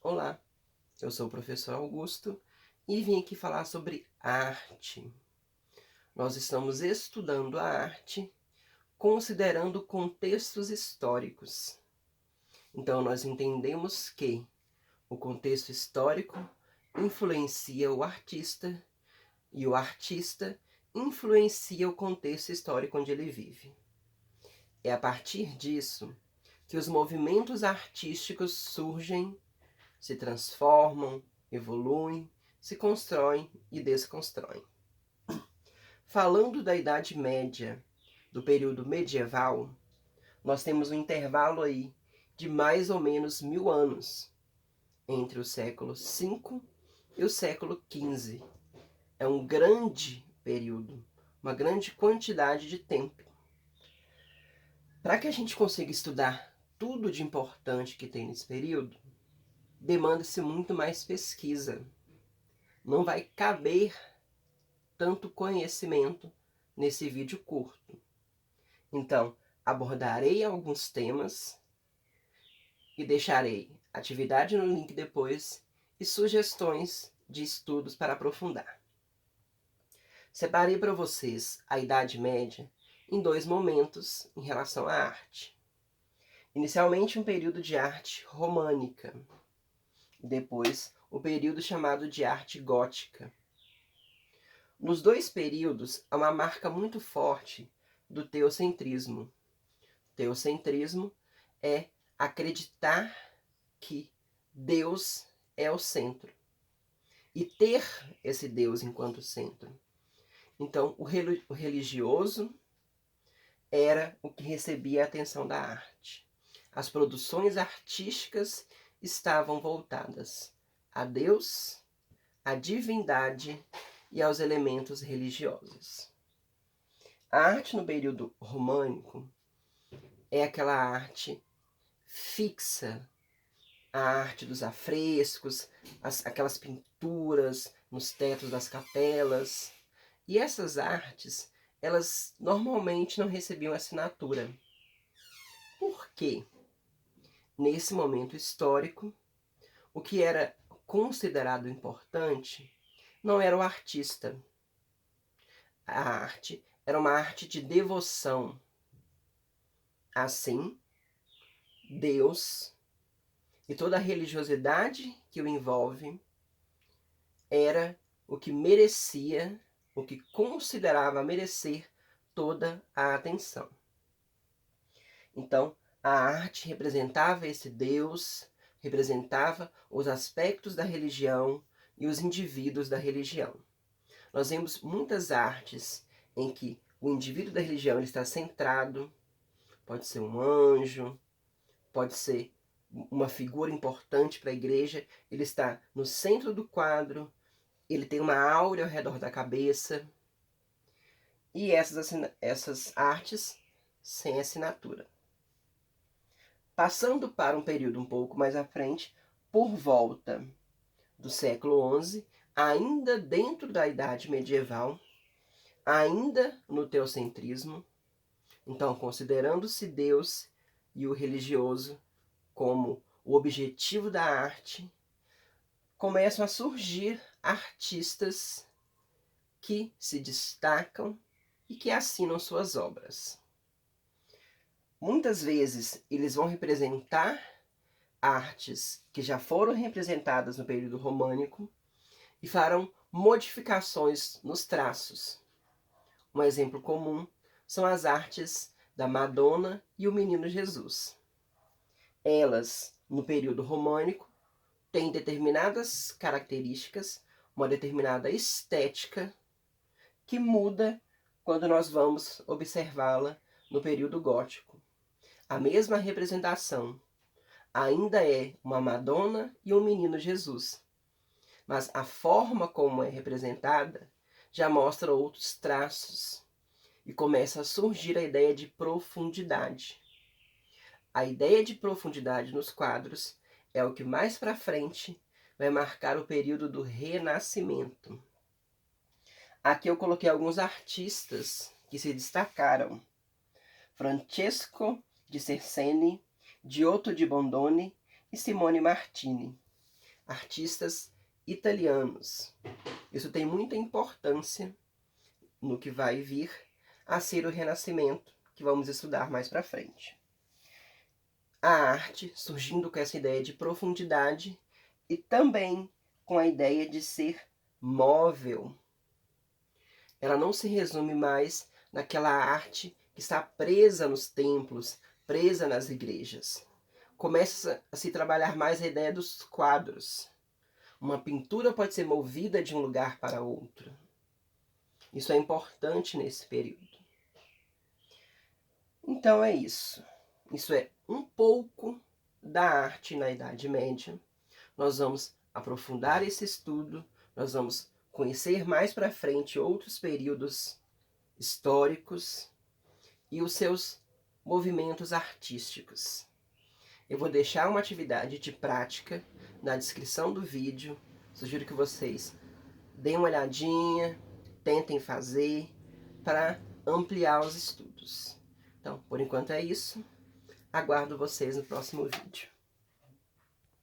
Olá, eu sou o professor Augusto e vim aqui falar sobre arte. Nós estamos estudando a arte considerando contextos históricos. Então, nós entendemos que o contexto histórico influencia o artista e o artista influencia o contexto histórico onde ele vive. É a partir disso que os movimentos artísticos surgem, se transformam, evoluem, se constroem e desconstroem. Falando da Idade Média, do período medieval, nós temos um intervalo aí de mais ou menos 1000 anos entre o século V e o século XV. É um grande período, uma grande quantidade de tempo. Para que a gente consiga estudar tudo de importante que tem nesse período, demanda-se muito mais pesquisa. Não vai caber tanto conhecimento nesse vídeo curto. Então, abordarei alguns temas e deixarei atividade no link depois e sugestões de estudos para aprofundar. Separei para vocês a Idade Média em dois momentos em relação à arte. Inicialmente um período de arte românica, e depois o período chamado de arte gótica. Nos dois períodos há uma marca muito forte do teocentrismo. Teocentrismo é acreditar que Deus é o centro e ter esse Deus enquanto centro. Então, o religioso era o que recebia a atenção da arte. As produções artísticas estavam voltadas a Deus, à divindade e aos elementos religiosos. A arte no período românico é aquela arte fixa, a arte dos afrescos, aquelas pinturas nos tetos das capelas. E essas artes, elas normalmente não recebiam assinatura. Por quê? Nesse momento histórico, o que era considerado importante não era o artista. A arte era uma arte de devoção. Assim, Deus e toda a religiosidade que o envolve era o que merecia, o que considerava merecer toda a atenção. Então, a arte representava esse Deus, representava os aspectos da religião e os indivíduos da religião. Nós vemos muitas artes em que o indivíduo da religião ele está centrado, pode ser um anjo, pode ser uma figura importante para a igreja, ele está no centro do quadro, ele tem uma áurea ao redor da cabeça, e essas artes sem assinatura. Passando para um período um pouco mais à frente, por volta do século XI, ainda dentro da Idade Medieval, ainda no teocentrismo, então considerando-se Deus e o religioso como o objetivo da arte, começam a surgir artistas que se destacam e que assinam suas obras. Muitas vezes eles vão representar artes que já foram representadas no período românico e farão modificações nos traços. Um exemplo comum são as artes da Madonna e o Menino Jesus. Elas, no período românico, têm determinadas características, uma determinada estética que muda quando nós vamos observá-la no período gótico. A mesma representação ainda é uma Madonna e um Menino Jesus, mas a forma como é representada já mostra outros traços e começa a surgir a ideia de profundidade. A ideia de profundidade nos quadros é o que mais para frente vai marcar o período do Renascimento. Aqui eu coloquei alguns artistas que se destacaram: Francesco de Cerceni, Giotto di Bondone e Simone Martini. artistas italianos. Isso tem muita importância no que vai vir a ser o Renascimento, que vamos estudar mais para frente. A arte surgindo com essa ideia de profundidade e também com a ideia de ser móvel. Ela não se resume mais naquela arte que está presa nos templos, presa nas igrejas. Começa a se trabalhar mais a ideia dos quadros. Uma pintura pode ser movida de um lugar para outro. Isso é importante nesse período. Então é isso. Isso é um pouco da arte na Idade Média. Nós vamos aprofundar esse estudo, nós vamos conhecer mais para frente outros períodos históricos e os seus movimentos artísticos. Eu vou deixar uma atividade de prática na descrição do vídeo. Sugiro que vocês deem uma olhadinha, tentem fazer para ampliar os estudos. Então, por enquanto é isso. Aguardo vocês no próximo vídeo.